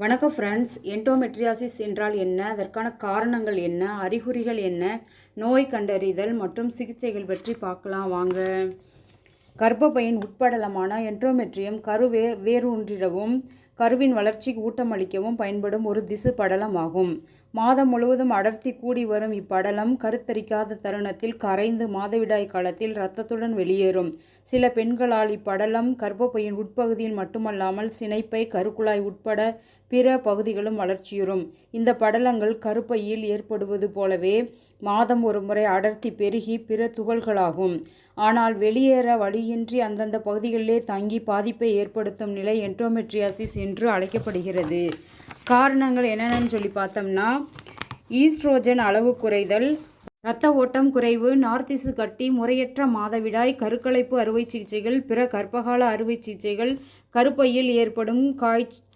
வணக்கம் friends. Endometriosis என்றால் என்ன, அதற்கான காரணங்கள் என்ன, அறிகுறிகள் என்ன, நோய் கண்டறிதல் மற்றும் சிகிச்சைகள் பற்றி பார்க்கலாம் வாங்க. கர்ப்பப்பையின் உட்படலமான எண்டோமெட்ரியம் வேரூன்றிடவும் கருவின் வளர்ச்சிக்கு ஊட்டமளிக்கவும் பயன்படும் ஒரு திசு படலம் ஆகும். மாதம் முழுவதும் அடர்த்தி கூடி வரும் இப்படலம் கருத்தரிக்காத தருணத்தில் கரைந்து மாதவிடாய் காலத்தில் இரத்தத்துடன் வெளியேறும். சில பெண்களால் இப்படலம் கர்ப்பப்பையின் உட்பகுதியில் மட்டுமல்லாமல் சினைப்பை, கருக்குழாய் உட்பட பிற பகுதிகளும் வளர்ச்சியுறும். இந்த படலங்கள் கருப்பையில் ஏற்படுவது போலவே மாதம் ஒரு முறை அடர்த்தி பெருகி பிற துகள்களாகும். ஆனால் வெளியேற வழியின்றி அந்தந்த பகுதிகளிலே தங்கி பாதிப்பை ஏற்படுத்தும் நிலை எண்டோமெட்ரியாசிஸ் என்று அழைக்கப்படுகிறது. காரணங்கள் என்னென்னு சொல்லி பார்த்தோம்னா, ஈஸ்ட்ரோஜன் அளவு குறைதல், இரத்த ஓட்டம் குறைவு, நார்த்திசு கட்டி, முறையற்ற மாதவிடாய், கருக்கலைப்பு அறுவை சிகிச்சைகள், பிற கர்ப்பகால அறுவை சிகிச்சைகள், கருப்பையில் ஏற்படும்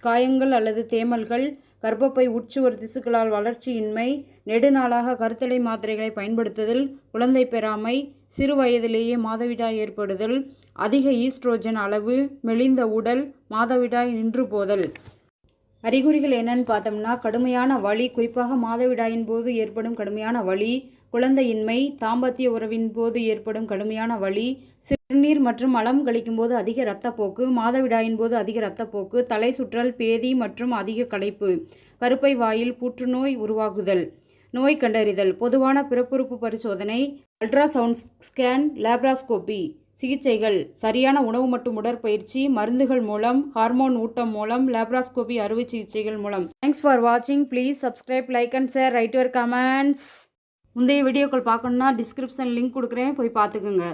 காயங்கள் அல்லது தேமல்கள், கர்ப்பப்பை உட்சுவர் திசுக்களால் வளர்ச்சியின்மை, நெடுநாளாக கருத்தடை மாத்திரைகளை பயன்படுத்துதல், குழந்தை பெறாமை, சிறு வயதிலேயே மாதவிடாய் ஏற்படுதல், அதிக ஈஸ்ட்ரோஜன் அளவு, மெலிந்த உடல், மாதவிடாய் நின்று போதல். அறிகுறிகள் என்னன்னு பார்த்தோம்னா, கடுமையான வலி, குறிப்பாக மாதவிடாயின் போது ஏற்படும் கடுமையான வலி, குழந்தையின்மை, தாம்பத்திய உறவின் போது ஏற்படும் கடுமையான வலி, சிறுநீர் மற்றும் மலம் கழிக்கும் போது அதிக இரத்தப்போக்கு, மாதவிடாயின் போது அதிக இரத்தப்போக்கு, தலை சுற்றல், பேதி மற்றும் அதிக களைப்பு, கருப்பை வாயில் புற்றுநோய் உருவாகுதல். நோய் கண்டறிதல்: பொதுவான பிறப்புறுப்பு பரிசோதனை, அல்ட்ராசவுண்ட் ஸ்கேன், லேப்ராஸ்கோபி. சிகிச்சைகள்: சரியான உணவு மற்றும் உடற்பயிற்சி, மருந்துகள் மூலம், ஹார்மோன் ஊட்டம் மூலம், லேப்ராஸ்கோபி அறுவை சிகிச்சைகள் மூலம். தேங்க்ஸ் ஃபார் வாட்சிங். Please subscribe, like and share, right your comments. முந்தைய வீடியோக்கள் பார்க்கணுன்னா டிஸ்கிரிப்ஷன் லிங்க் கொடுக்குறேன், போய் பார்த்துக்குங்க.